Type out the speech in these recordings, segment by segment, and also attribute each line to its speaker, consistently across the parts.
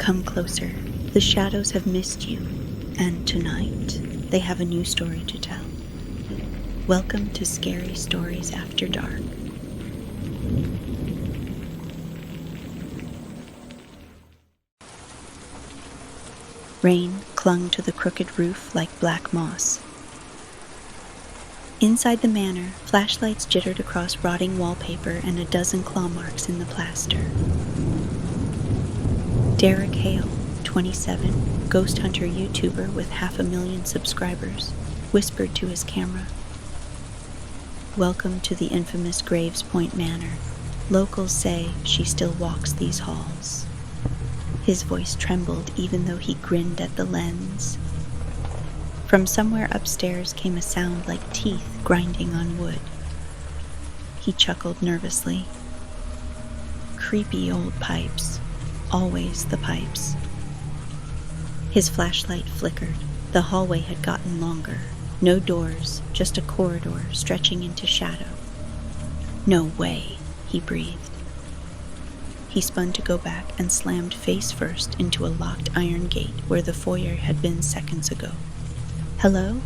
Speaker 1: Come closer. The shadows have missed you, and tonight they have a new story to tell. Welcome to Scary Stories After Dark. Rain clung to the crooked roof like black moss. Inside the manor, flashlights jittered across rotting wallpaper and a dozen claw marks in the plaster. Derek Hale, 27, ghost hunter YouTuber with 500,000 subscribers, whispered to his camera, "Welcome to the infamous Graves Point Manor. Locals say she still walks these halls." His voice trembled even though he grinned at the lens. From somewhere upstairs came a sound like teeth grinding on wood. He chuckled nervously. Creepy old pipes. Always the pipes. His flashlight flickered. The hallway had gotten longer. No doors, just a corridor stretching into shadow. "No way," he breathed. He spun to go back and slammed face first into a locked iron gate where the foyer had been seconds ago. "Hello?"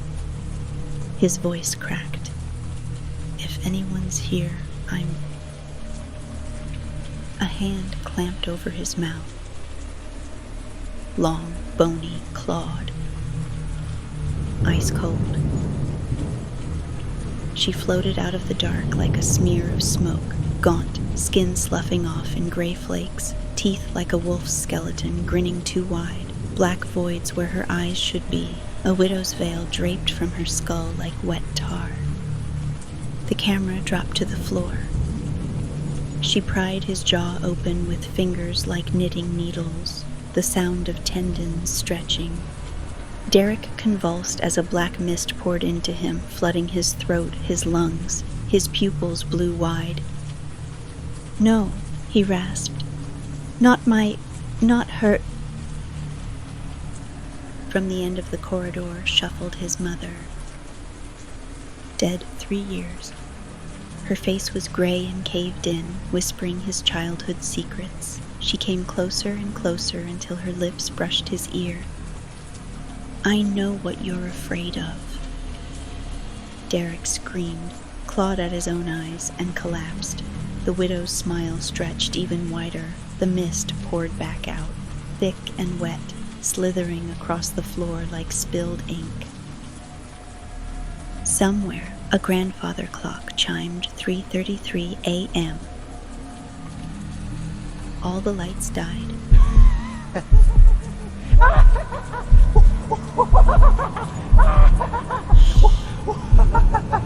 Speaker 1: His voice cracked. "If anyone's here, I'm..." A hand clamped over his mouth. Long, bony, clawed. Ice cold. She floated out of the dark like a smear of smoke, gaunt, skin sloughing off in gray flakes, teeth like a wolf's skeleton grinning too wide, black voids where her eyes should be, a widow's veil draped from her skull like wet tar. The camera dropped to the floor. She pried his jaw open with fingers like knitting needles, the sound of tendons stretching. Derek convulsed as a black mist poured into him, flooding his throat, his lungs. His pupils blew wide. "No," he rasped. Not her." From the end of the corridor shuffled his mother. Dead 3 years. Her face was gray and caved in, whispering his childhood secrets. She came closer and closer until her lips brushed his ear. "I know what you're afraid of." Derek screamed, clawed at his own eyes, and collapsed. The widow's smile stretched even wider. The mist poured back out, thick and wet, slithering across the floor like spilled ink. Somewhere, a grandfather clock chimed 3:33 a.m. All the lights died.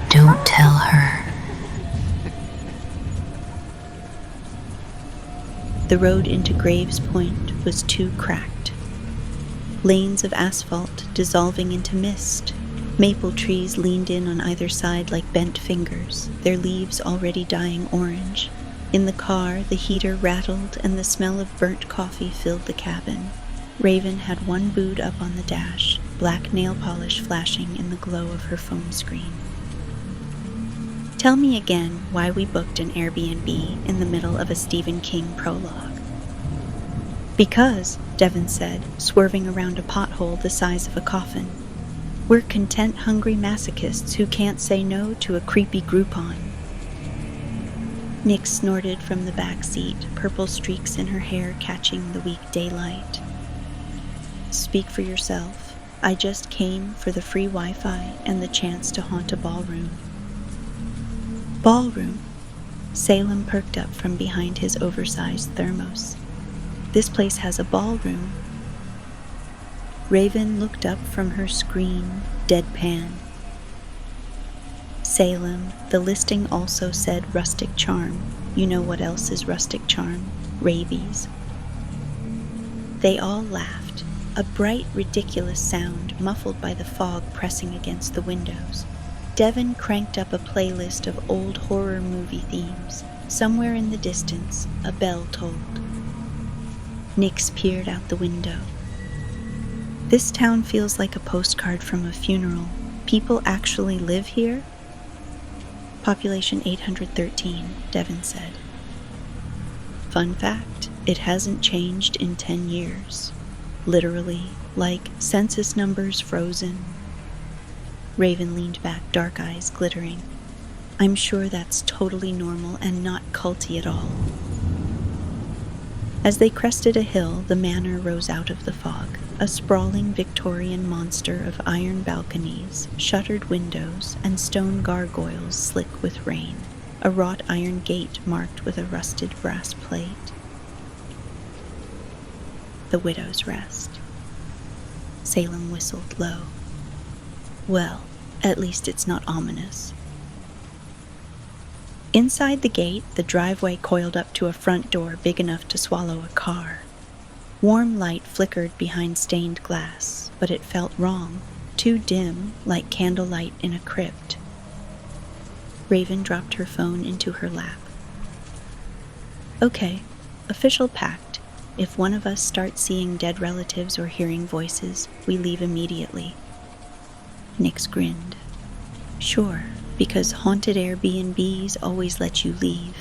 Speaker 1: "Don't tell her." The road into Graves Point was too cracked. Lanes of asphalt dissolving into mist. Maple trees leaned in on either side like bent fingers, their leaves already dying orange. In the car, the heater rattled and the smell of burnt coffee filled the cabin. Raven had one boot up on the dash, black nail polish flashing in the glow of her phone screen. "Tell me again why we booked an Airbnb in the middle of a Stephen King prologue." "Because," Devin said, swerving around a pothole the size of a coffin, "we're content, hungry masochists who can't say no to a creepy Groupon." Nick snorted from the back seat, purple streaks in her hair catching the weak daylight. "Speak for yourself. I just came for the free Wi-Fi and the chance to haunt a ballroom." "Ballroom?" Salem perked up from behind his oversized thermos. "This place has a ballroom." Raven looked up from her screen, deadpan. "Salem, the listing also said rustic charm. You know what else is rustic charm? Rabies." They all laughed, a bright, ridiculous sound muffled by the fog pressing against the windows. Devin cranked up a playlist of old horror movie themes. Somewhere in the distance, a bell tolled. Nix peered out the window. "This town feels like a postcard from a funeral. People actually live here?" "Population 813, Devin said. "Fun fact, It hasn't changed in 10 years. Literally, like census numbers frozen. Raven leaned back, dark eyes glittering. I'm sure that's totally normal and not culty at all. As they crested a hill, the manor rose out of the fog, a sprawling Victorian monster of iron balconies, shuttered windows, and stone gargoyles slick with rain, a wrought iron gate marked with a rusted brass plate. The Widow's Rest. Salem whistled low. Well, at least it's not ominous. Inside the gate, the driveway coiled up to a front door big enough to swallow a car. Warm light flickered behind stained glass, but it felt wrong, too dim, like candlelight in a crypt. Raven dropped her phone into her lap. Okay, official pact. If one of us starts seeing dead relatives or hearing voices, we leave immediately. Nix grinned. Sure, because haunted Airbnbs always let you leave.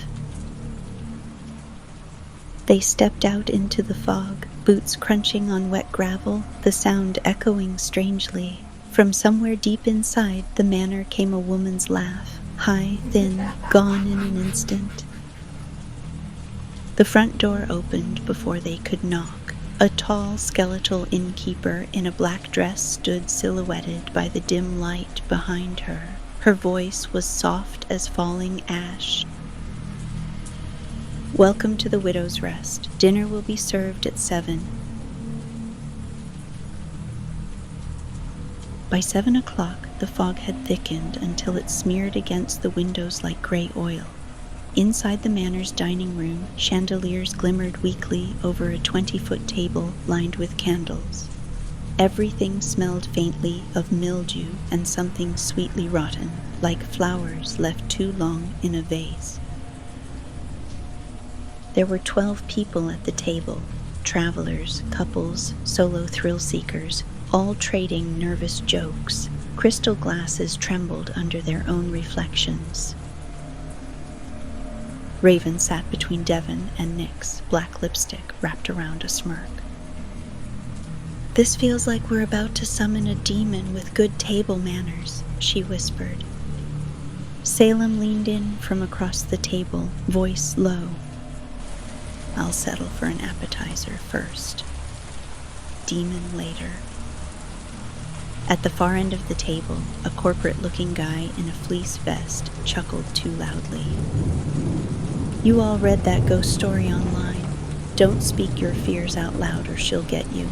Speaker 1: They stepped out into the fog, boots crunching on wet gravel, the sound echoing strangely. From somewhere deep inside the manor came a woman's laugh, high, thin, gone in an instant. The front door opened before they could knock. A tall, skeletal innkeeper in a black dress stood silhouetted by the dim light behind her. Her voice was soft as falling ash. Welcome to the Widow's Rest. Dinner will be served at 7. By 7 o'clock, the fog had thickened until it smeared against the windows like gray oil. Inside the manor's dining room, chandeliers glimmered weakly over a 20-foot table lined with candles. Everything smelled faintly of mildew and something sweetly rotten, like flowers left too long in a vase. There were 12 people at the table, travelers, couples, solo thrill-seekers, all trading nervous jokes. Crystal glasses trembled under their own reflections. Raven sat between Devin and Nix, black lipstick wrapped around a smirk. This feels like we're about to summon a demon with good table manners, she whispered. Salem leaned in from across the table, voice low. I'll settle for an appetizer first. Demon later. At the far end of the table, a corporate-looking guy in a fleece vest chuckled too loudly. You all read that ghost story online. Don't speak your fears out loud or she'll get you.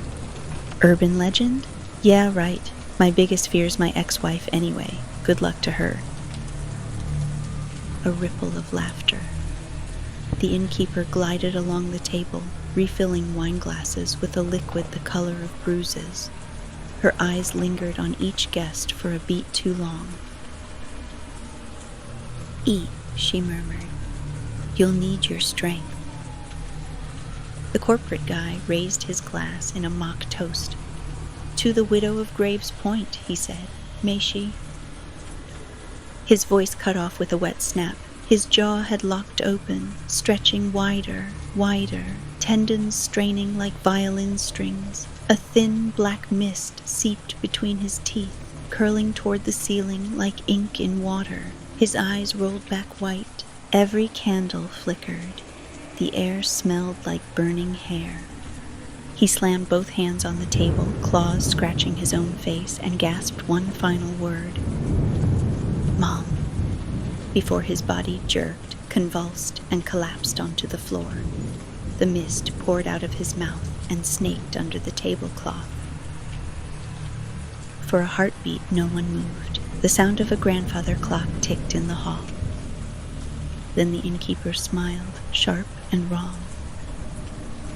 Speaker 1: Urban legend? Yeah, right. My biggest fear's my ex-wife anyway. Good luck to her. A ripple of laughter. The innkeeper glided along the table, refilling wine glasses with a liquid the color of bruises. Her eyes lingered on each guest for a beat too long. Eat, she murmured. You'll need your strength. The corporate guy raised his glass in a mock toast. To the widow of Graves Point, he said. May she? His voice cut off with a wet snap. His jaw had locked open, stretching wider, wider, tendons straining like violin strings. A thin black mist seeped between his teeth, curling toward the ceiling like ink in water. His eyes rolled back white. Every candle flickered. The air smelled like burning hair. He slammed both hands on the table, claws scratching his own face, and gasped one final word. Mom. Before his body jerked, convulsed, and collapsed onto the floor. The mist poured out of his mouth and snaked under the tablecloth. For a heartbeat, no one moved. The sound of a grandfather clock ticked in the hall. Then the innkeeper smiled, sharp and wrong.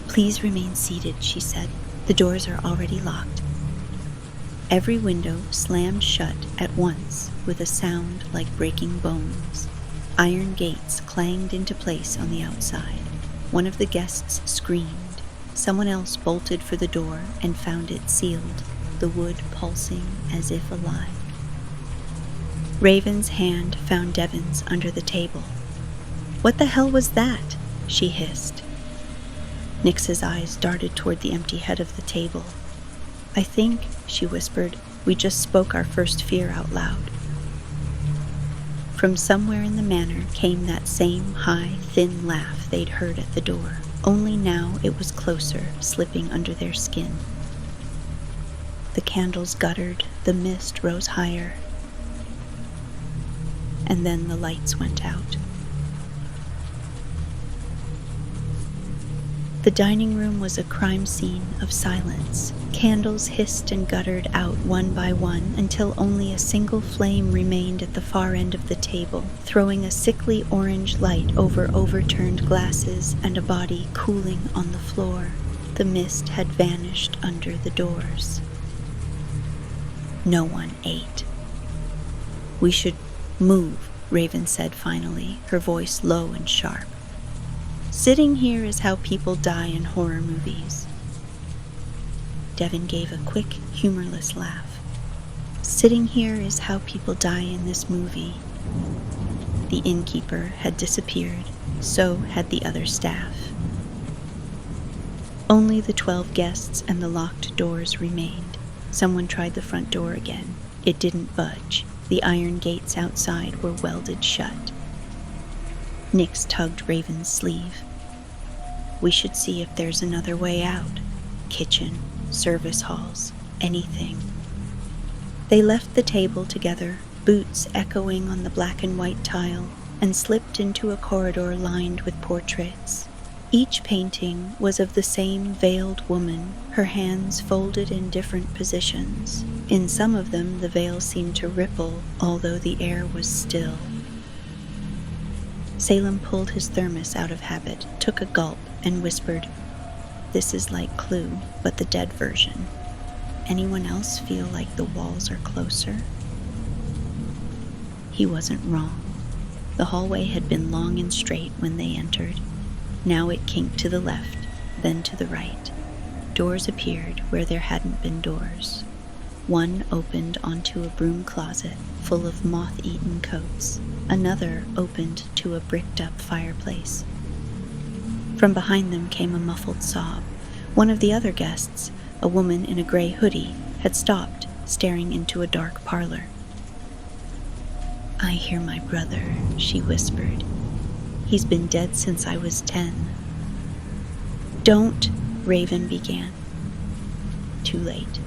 Speaker 1: Please remain seated, she said. The doors are already locked. Every window slammed shut at once with a sound like breaking bones. Iron gates clanged into place on the outside. One of the guests screamed. Someone else bolted for the door and found it sealed, the wood pulsing as if alive. Raven's hand found Devin's under the table. What the hell was that? She hissed. Nyx's eyes darted toward the empty head of the table. "I think," she whispered, "we just spoke our first fear out loud." From somewhere in the manor came that same high, thin laugh they'd heard at the door, only now it was closer, slipping under their skin. The candles guttered, the mist rose higher, and then the lights went out. The dining room was a crime scene of silence. Candles hissed and guttered out one by one until only a single flame remained at the far end of the table, throwing a sickly orange light over overturned glasses and a body cooling on the floor. The mist had vanished under the doors. No one ate. "We should move," Raven said finally, her voice low and sharp. "Sitting here is how people die in horror movies." Devin gave a quick, humorless laugh. "Sitting here is how people die in this movie." The innkeeper had disappeared, so had the other staff. Only the 12 guests and the locked doors remained. Someone tried the front door again. It didn't budge. The iron gates outside were welded shut. Nyx tugged Raven's sleeve. "We should see if there's another way out. Kitchen, service halls, anything." They left the table together, boots echoing on the black and white tile, and slipped into a corridor lined with portraits. Each painting was of the same veiled woman, her hands folded in different positions. In some of them, the veil seemed to ripple, although the air was still. Salem pulled his thermos out of habit, took a gulp, and whispered, "This is like Clue, but the dead version. Anyone else feel like the walls are closer?" He wasn't wrong. The hallway had been long and straight when they entered. Now it kinked to the left, then to the right. Doors appeared where there hadn't been doors. One opened onto a broom closet full of moth-eaten coats. Another opened to a bricked-up fireplace. From behind them came a muffled sob. One of the other guests, a woman in a gray hoodie, had stopped, staring into a dark parlor. "I hear my brother," she whispered. "He's been dead since I was 10. "Don't," Raven began. Too late.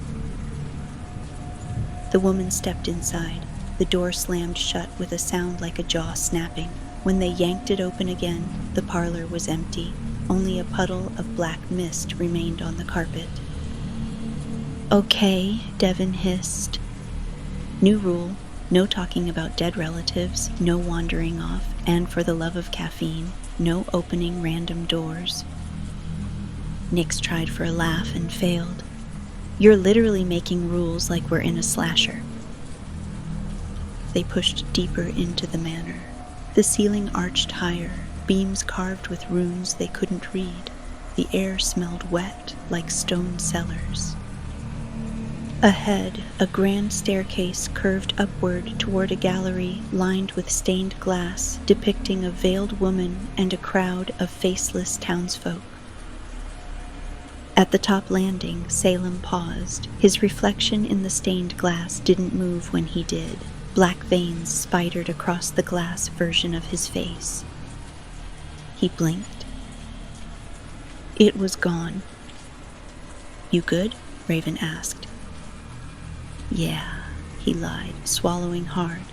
Speaker 1: The woman stepped inside. The door slammed shut with a sound like a jaw snapping. When they yanked it open again, the parlor was empty. Only a puddle of black mist remained on the carpet. "Okay," Devin hissed. New rule: no talking about dead relatives, no wandering off, and for the love of caffeine, no opening random doors. Nyx tried for a laugh and failed. "You're literally making rules like we're in a slasher." They pushed deeper into the manor. The ceiling arched higher, beams carved with runes they couldn't read. The air smelled wet, like stone cellars. Ahead, a grand staircase curved upward toward a gallery lined with stained glass, depicting a veiled woman and a crowd of faceless townsfolk. At the top landing, Salem paused. His reflection in the stained glass didn't move when he did. Black veins spidered across the glass version of his face. He blinked. It was gone. "You good?" Raven asked. "Yeah," he lied, swallowing hard.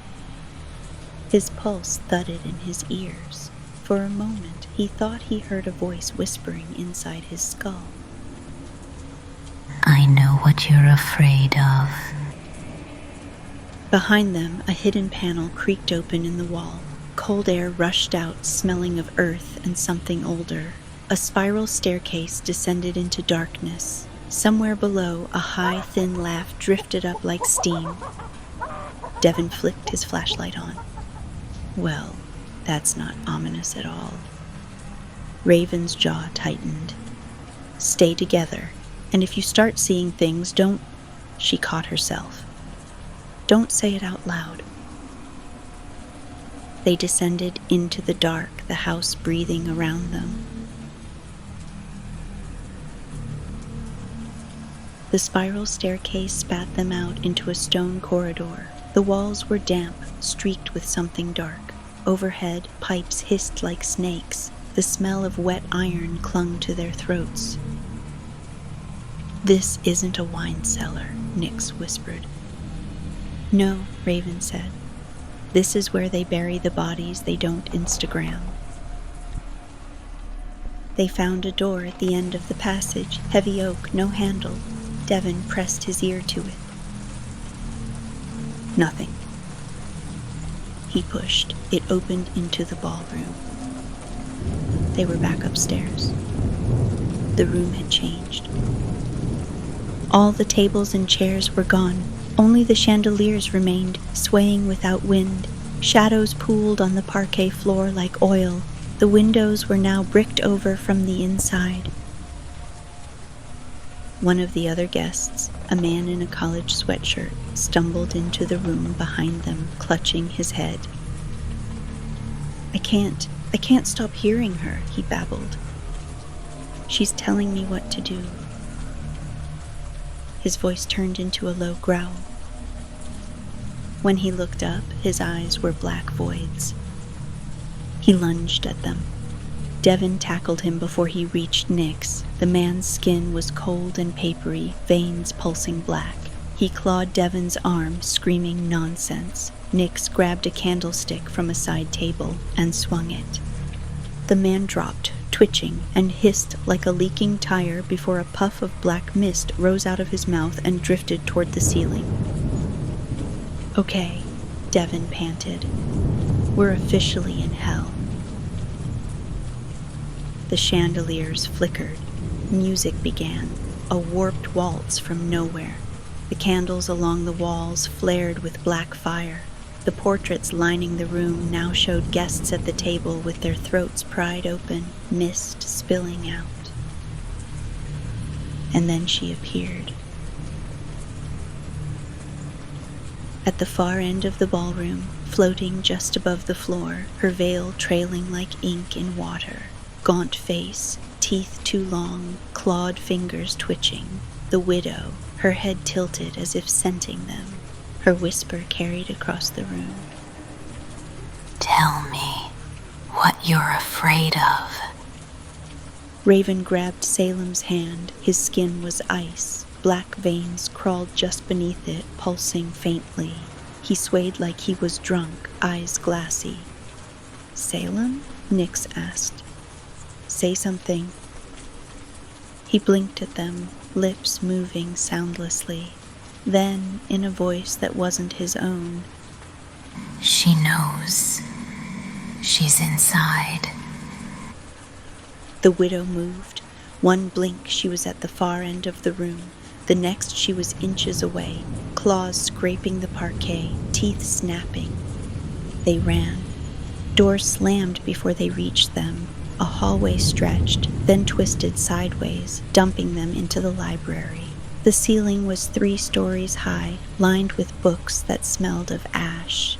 Speaker 1: His pulse thudded in his ears. For a moment, he thought he heard a voice whispering inside his skull.
Speaker 2: "I know what you're afraid of."
Speaker 1: Behind them, a hidden panel creaked open in the wall. Cold air rushed out, smelling of earth and something older. A spiral staircase descended into darkness. Somewhere below, a high, thin laugh drifted up like steam. Devin flicked his flashlight on. Well, that's not ominous at all. Raven's jaw tightened. "Stay together, and if you start seeing things, don't..." She caught herself. "Don't say it out loud." They descended into the dark, the house breathing around them. The spiral staircase spat them out into a stone corridor. The walls were damp, streaked with something dark. Overhead, pipes hissed like snakes. The smell of wet iron clung to their throats. "This isn't a wine cellar," Nyx whispered. "No," Raven said. "This is where they bury the bodies they don't Instagram." They found a door at the end of the passage, heavy oak, no handle. Devin pressed his ear to it. Nothing. He pushed. It opened into the ballroom. They were back upstairs. The room had changed. All the tables and chairs were gone. Only the chandeliers remained, swaying without wind. Shadows pooled on the parquet floor like oil. The windows were now bricked over from the inside. One of the other guests, a man in a college sweatshirt, stumbled into the room behind them, clutching his head. I can't stop hearing her," he babbled. "She's telling me what to do." His voice turned into a low growl. When he looked up, his eyes were black voids. He lunged at them. Devin tackled him before he reached Nyx. The man's skin was cold and papery, veins pulsing black. He clawed Devin's arm, screaming nonsense. Nyx grabbed a candlestick from a side table and swung it. The man dropped, twitching, and hissed like a leaking tire before a puff of black mist rose out of his mouth and drifted toward the ceiling. "Okay," Devin panted. "We're officially in hell." The chandeliers flickered. Music began, a warped waltz from nowhere. The candles along the walls flared with black fire. The portraits lining the room now showed guests at the table with their throats pried open, mist spilling out. And then she appeared. At the far end of the ballroom, floating just above the floor, her veil trailing like ink in water. Gaunt face, teeth too long, clawed fingers twitching. The widow, her head tilted as if scenting them. Her whisper carried across the room.
Speaker 2: "Tell me what you're afraid of."
Speaker 1: Raven grabbed Salem's hand. His skin was ice. Black veins crawled just beneath it, pulsing faintly. He swayed like he was drunk, eyes glassy. "Salem?" Nyx asked. "Say something." He blinked at them, lips moving soundlessly. Then, in a voice that wasn't his own,
Speaker 2: "She knows. She's inside."
Speaker 1: The widow moved. One blink she was at the far end of the room. The next she was inches away, claws scraping the parquet, teeth snapping. They ran. Doors slammed before they reached them. A hallway stretched, then twisted sideways, dumping them into the library. The ceiling was 3 stories high, lined with books that smelled of ash.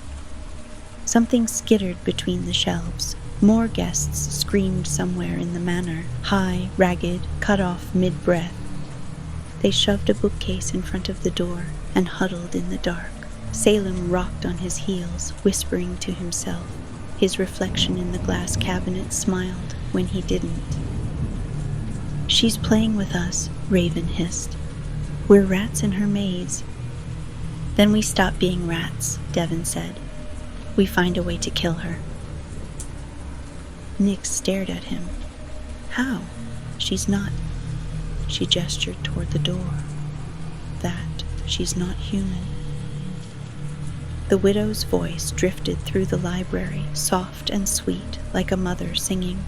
Speaker 1: Something skittered between the shelves. More guests screamed somewhere in the manor, high, ragged, cut off mid-breath. They shoved a bookcase in front of the door and huddled in the dark. Salem rocked on his heels, whispering to himself. His reflection in the glass cabinet smiled when he didn't. "She's playing with us," Raven hissed. "We're rats in her maze." "Then we stop being rats," Devin said. "We find a way to kill her." Nyx stared at him. "How? She's not..." She gestured toward the door. She's not human." The widow's voice drifted through the library, soft and sweet, like a mother singing.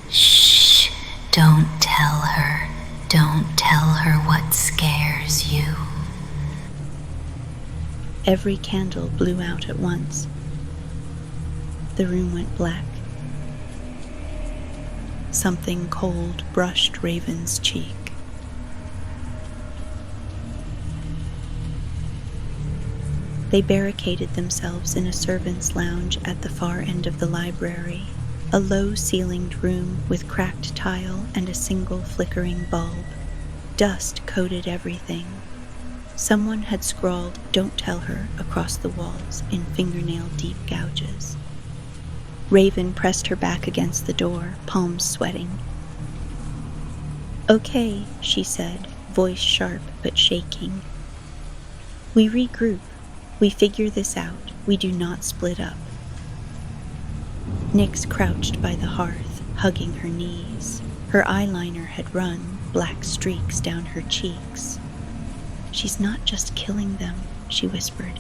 Speaker 2: "Shh, don't tell her. Don't tell her what scares you."
Speaker 1: Every candle blew out at once. The room went black. Something cold brushed Raven's cheek. They barricaded themselves in a servant's lounge at the far end of the library, a low-ceilinged room with cracked tile and a single flickering bulb. Dust coated everything. Someone had scrawled, "Don't tell her," across the walls in fingernail-deep gouges. Raven pressed her back against the door, palms sweating. "Okay," she said, voice sharp but shaking. "We regroup. We figure this out. We do not split up." Nyx crouched by the hearth, hugging her knees. Her eyeliner had run, black streaks down her cheeks. "She's not just killing them," she whispered.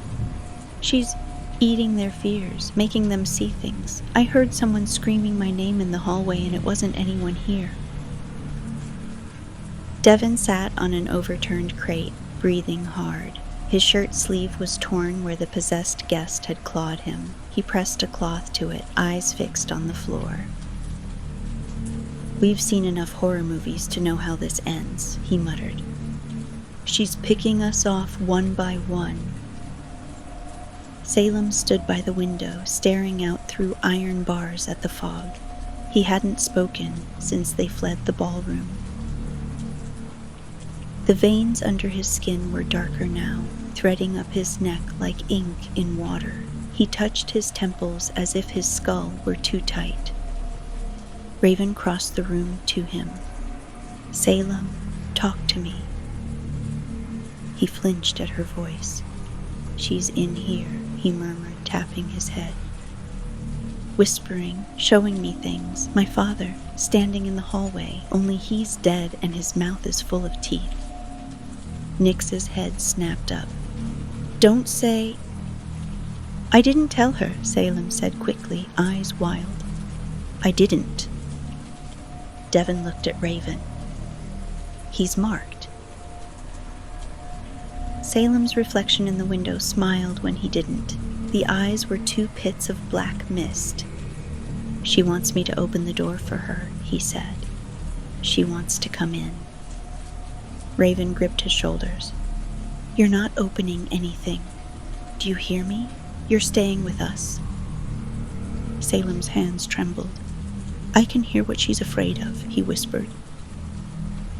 Speaker 1: "She's eating their fears, making them see things. I heard someone screaming my name in the hallway and it wasn't anyone here." Devin sat on an overturned crate, breathing hard. His shirt sleeve was torn where the possessed guest had clawed him. He pressed a cloth to it, eyes fixed on the floor. "We've seen enough horror movies to know how this ends," he muttered. "She's picking us off one by one." Salem stood by the window, staring out through iron bars at the fog. He hadn't spoken since they fled the ballroom. The veins under his skin were darker now, threading up his neck like ink in water. He touched his temples as if his skull were too tight. Raven crossed the room to him. "Salem, talk to me." He flinched at her voice. "She's in here," he murmured, tapping his head. "Whispering, showing me things. My father, standing in the hallway, only he's dead and his mouth is full of teeth." Nyx's head snapped up. "Don't say—" "I didn't tell her," Salem said quickly, eyes wild. "I didn't." Devin looked at Raven. "He's marked." Salem's reflection in the window smiled when he didn't. The eyes were two pits of black mist. "She wants me to open the door for her," he said. "She wants to come in." Raven gripped his shoulders. "You're not opening anything. Do you hear me? You're staying with us." Salem's hands trembled. "I can hear what she's afraid of," he whispered.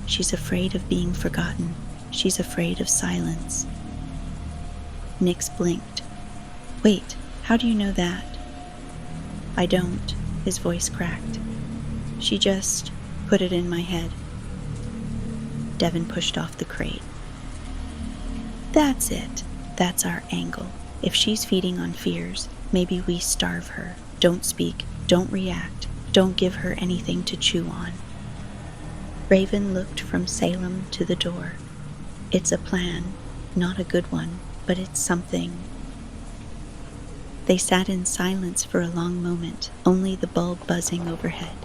Speaker 1: "She's afraid of being forgotten. She's afraid of silence." Nyx blinked. "Wait, how do you know that?" "I don't," his voice cracked. "She just put it in my head." Devin pushed off the crate. "That's it. That's our angle. If she's feeding on fears, maybe we starve her. Don't speak. Don't react. Don't give her anything to chew on." Raven looked from Salem to the door. "It's a plan. Not a good one, but it's something." They sat in silence for a long moment, only the bulb buzzing overhead.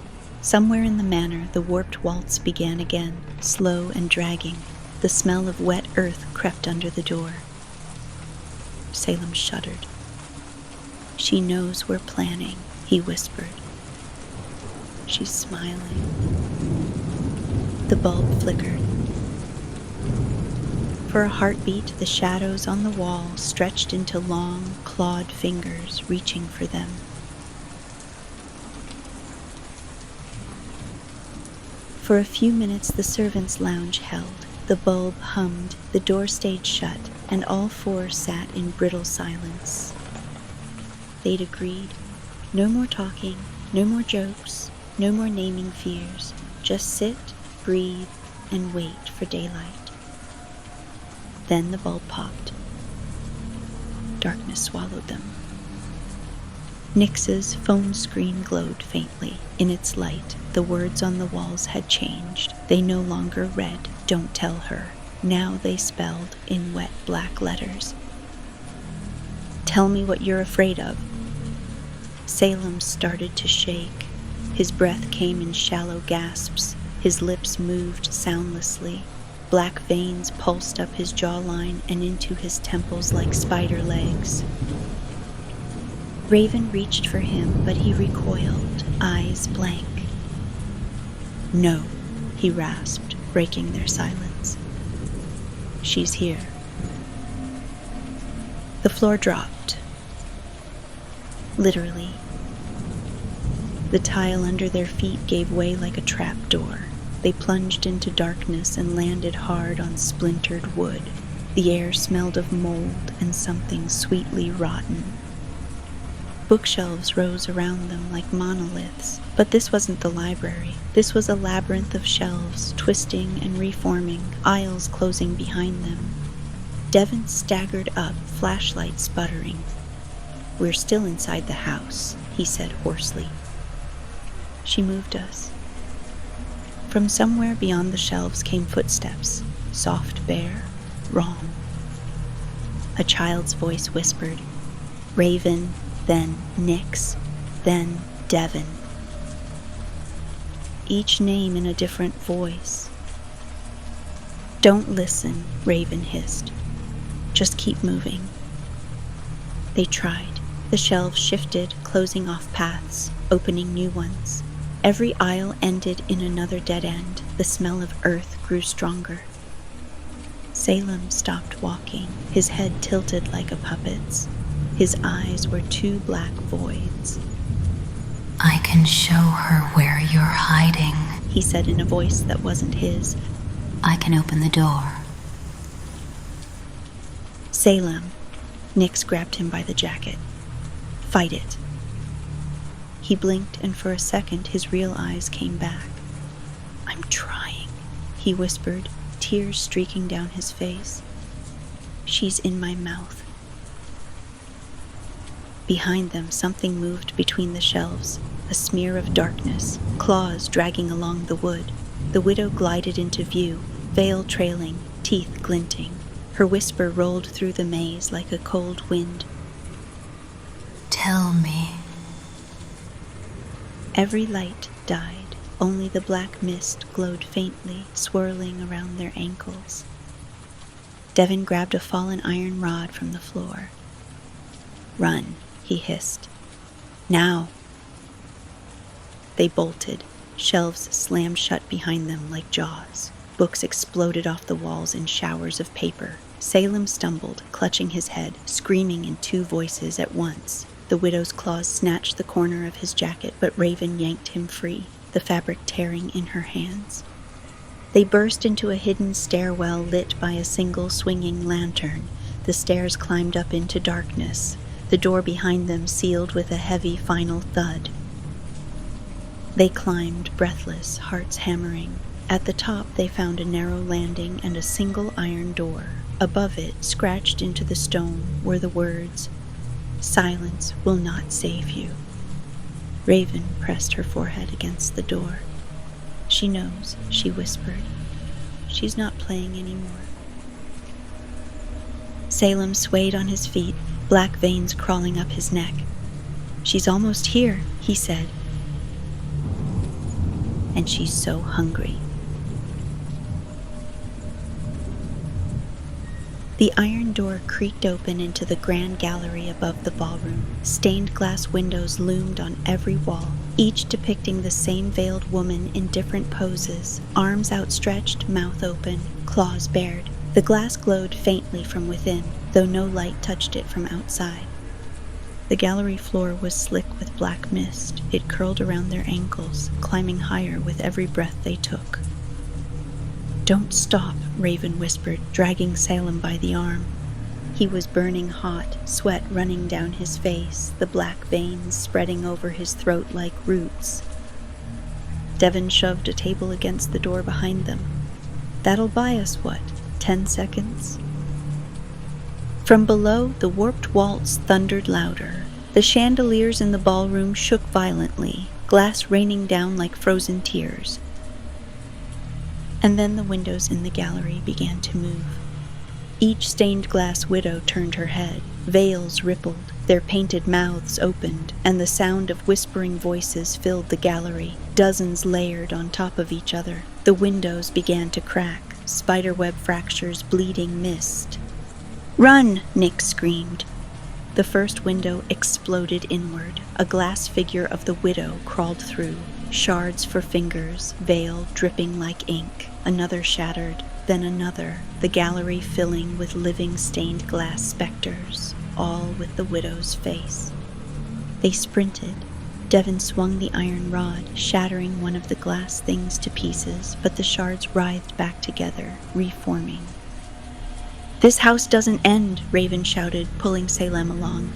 Speaker 1: Somewhere in the manor, the warped waltz began again, slow and dragging. The smell of wet earth crept under the door. Salem shuddered. "She knows we're planning," he whispered. "She's smiling." The bulb flickered. For a heartbeat, the shadows on the wall stretched into long, clawed fingers reaching for them. For a few minutes the servants' lounge held. The bulb hummed, the door stayed shut, and all four sat in brittle silence. They'd agreed. No more talking, no more jokes, no more naming fears. Just sit, breathe, and wait for daylight. Then the bulb popped. Darkness swallowed them. Nyx's phone screen glowed faintly. In its light, the words on the walls had changed. They no longer read, "Don't tell her." Now they spelled in wet black letters, "Tell me what you're afraid of." Salem started to shake. His breath came in shallow gasps. His lips moved soundlessly. Black veins pulsed up his jawline and into his temples like spider legs. Raven reached for him, but he recoiled, eyes blank. "No," he rasped, breaking their silence. "She's here." The floor dropped. Literally. The tile under their feet gave way like a trap door. They plunged into darkness and landed hard on splintered wood. The air smelled of mold and something sweetly rotten. Bookshelves rose around them like monoliths, but this wasn't the library. This was a labyrinth of shelves, twisting and reforming, aisles closing behind them. Devin staggered up, flashlight sputtering. "We're still inside the house," he said hoarsely. She moved us. From somewhere beyond the shelves came footsteps, soft, bare, wrong. A child's voice whispered, "Raven," then Nix, then Devin. Each name in a different voice. "Don't listen," Raven hissed. "Just keep moving." They tried. The shelves shifted, closing off paths, opening new ones. Every aisle ended in another dead end. The smell of earth grew stronger. Salem stopped walking, his head tilted like a puppet's. His eyes were two black voids.
Speaker 2: "I can show her where you're hiding,"
Speaker 1: he said in a voice that wasn't his.
Speaker 2: "I can open the door."
Speaker 1: "Salem," Nix grabbed him by the jacket. "Fight it." He blinked, and for a second his real eyes came back. "I'm trying," he whispered, tears streaking down his face. "She's in my mouth." Behind them, something moved between the shelves, a smear of darkness, claws dragging along the wood. The widow glided into view, veil trailing, teeth glinting. Her whisper rolled through the maze like a cold wind.
Speaker 2: "Tell me."
Speaker 1: Every light died. Only the black mist glowed faintly, swirling around their ankles. Devin grabbed a fallen iron rod from the floor. "Run," he hissed. "Now!" They bolted. Shelves slammed shut behind them like jaws. Books exploded off the walls in showers of paper. Salem stumbled, clutching his head, screaming in two voices at once. The widow's claws snatched the corner of his jacket, but Raven yanked him free, the fabric tearing in her hands. They burst into a hidden stairwell lit by a single swinging lantern. The stairs climbed up into darkness, the door behind them sealed with a heavy final thud. They climbed, breathless, hearts hammering. At the top they found a narrow landing and a single iron door. Above it, scratched into the stone, were the words, "Silence will not save you." Raven pressed her forehead against the door. "She knows," she whispered. "She's not playing anymore." Salem swayed on his feet, black veins crawling up his neck. "She's almost here," he said. "And she's so hungry." The iron door creaked open into the grand gallery above the ballroom. Stained glass windows loomed on every wall, each depicting the same veiled woman in different poses, arms outstretched, mouth open, claws bared. The glass glowed faintly from within, though no light touched it from outside. The gallery floor was slick with black mist. It curled around their ankles, climbing higher with every breath they took. "Don't stop," Raven whispered, dragging Salem by the arm. He was burning hot, sweat running down his face, the black veins spreading over his throat like roots. Devin shoved a table against the door behind them. "That'll buy us, 10 seconds? From below, the warped waltz thundered louder. The chandeliers in the ballroom shook violently, glass raining down like frozen tears. And then the windows in the gallery began to move. Each stained glass widow turned her head. Veils rippled, their painted mouths opened, and the sound of whispering voices filled the gallery, dozens layered on top of each other. The windows began to crack, spiderweb fractures bleeding mist. "Run!" Nick screamed. The first window exploded inward. A glass figure of the widow crawled through, shards for fingers, veil dripping like ink. Another shattered, then another, the gallery filling with living stained glass specters, all with the widow's face. They sprinted. Devin swung the iron rod, shattering one of the glass things to pieces, but the shards writhed back together, reforming. "This house doesn't end," Raven shouted, pulling Salem along.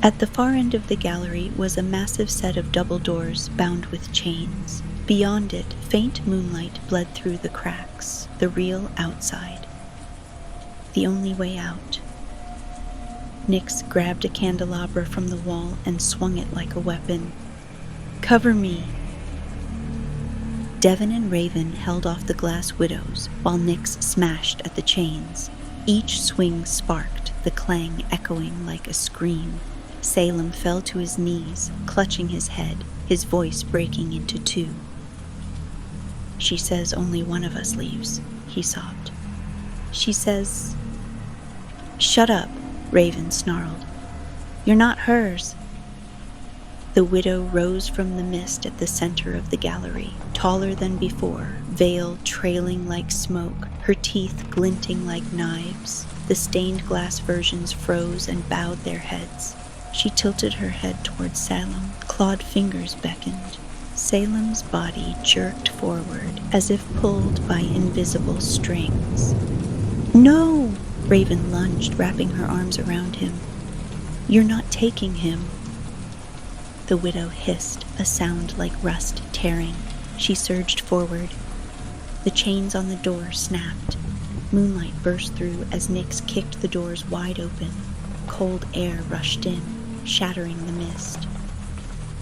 Speaker 1: At the far end of the gallery was a massive set of double doors bound with chains. Beyond it, faint moonlight bled through the cracks, the real outside. The only way out. Nyx grabbed a candelabra from the wall and swung it like a weapon. "Cover me!" Devin and Raven held off the glass widows while Nyx smashed at the chains. Each swing sparked, the clang echoing like a scream. Salem fell to his knees, clutching his head, his voice breaking into two. "She says only one of us leaves," he sobbed. "She says—" "Shut up," Raven snarled. "You're not hers." The widow rose from the mist at the center of the gallery, taller than before, veil trailing like smoke, her teeth glinting like knives. The stained glass versions froze and bowed their heads. She tilted her head toward Salem. Clawed fingers beckoned. Salem's body jerked forward, as if pulled by invisible strings. "No!" Raven lunged, wrapping her arms around him. "You're not taking him." The widow hissed, a sound like rust tearing. She surged forward. The chains on the door snapped. Moonlight burst through as Nyx kicked the doors wide open. Cold air rushed in, shattering the mist.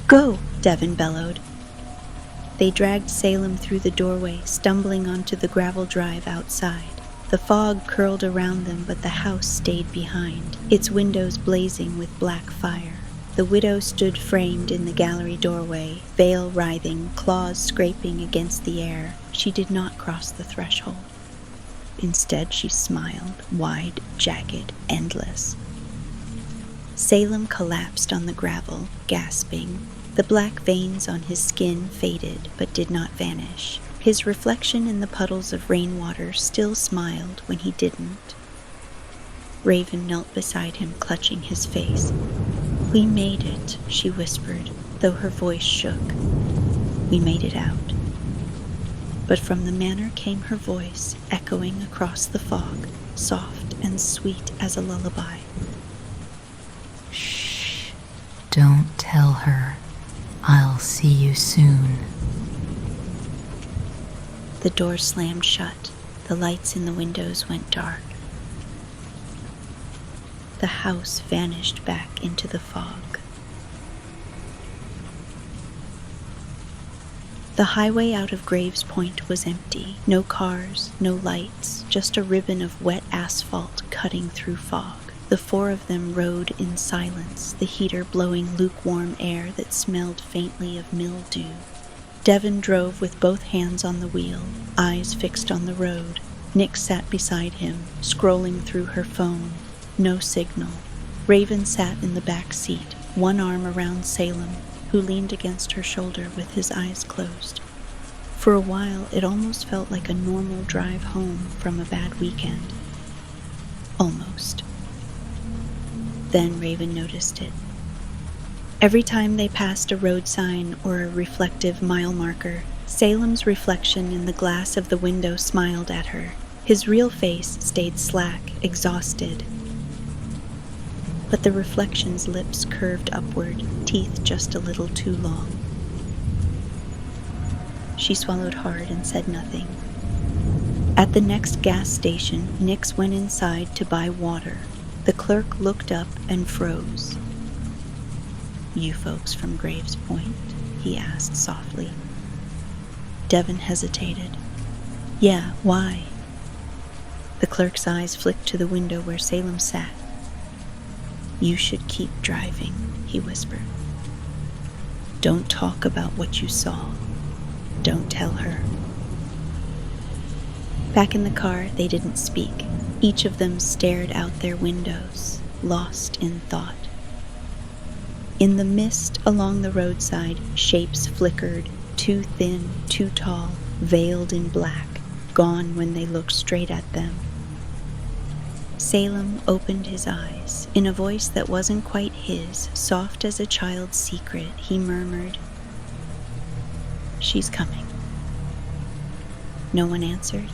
Speaker 1: "Go!" Devin bellowed. They dragged Salem through the doorway, stumbling onto the gravel drive outside. The fog curled around them, but the house stayed behind, its windows blazing with black fire. The widow stood framed in the gallery doorway, veil writhing, claws scraping against the air. She did not cross the threshold. Instead, she smiled, wide, jagged, endless. Salem collapsed on the gravel, gasping. The black veins on his skin faded, but did not vanish. His reflection in the puddles of rainwater still smiled when he didn't. Raven knelt beside him, clutching his face. "We made it," she whispered, though her voice shook. "We made it out." But from the manor came her voice, echoing across the fog, soft and sweet as a lullaby.
Speaker 2: "Shh, don't tell her. I'll see you soon."
Speaker 1: The door slammed shut. The lights in the windows went dark. The house vanished back into the fog. The highway out of Graves Point was empty. No cars, no lights, just a ribbon of wet asphalt cutting through fog. The four of them rode in silence, the heater blowing lukewarm air that smelled faintly of mildew. Devin drove with both hands on the wheel, eyes fixed on the road. Nyx sat beside him, scrolling through her phone. No signal. Raven sat in the back seat, one arm around Salem, who leaned against her shoulder with his eyes closed. For a while, it almost felt like a normal drive home from a bad weekend. Almost. Then Raven noticed it. Every time they passed a road sign or a reflective mile marker, Salem's reflection in the glass of the window smiled at her. His real face stayed slack, exhausted. But the reflection's lips curved upward, teeth just a little too long. She swallowed hard and said nothing. At the next gas station, Nyx went inside to buy water. The clerk looked up and froze. "You folks from Graves Point?" he asked softly. Devin hesitated. "Yeah, why?" The clerk's eyes flicked to the window where Salem sat. "You should keep driving," he whispered. "Don't talk about what you saw. Don't tell her." Back in the car, they didn't speak. Each of them stared out their windows, lost in thought. In the mist along the roadside, shapes flickered, too thin, too tall, veiled in black, gone when they looked straight at them. Salem opened his eyes. In a voice that wasn't quite his, soft as a child's secret, he murmured, "She's coming." No one answered.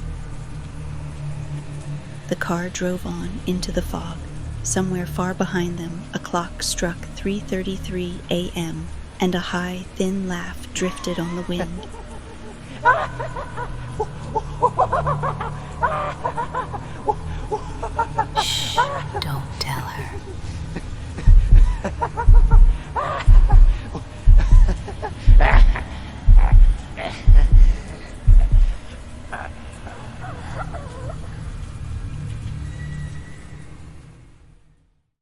Speaker 1: The car drove on into the fog. Somewhere far behind them, a clock struck 3:33 a.m., and a high, thin laugh drifted on the wind.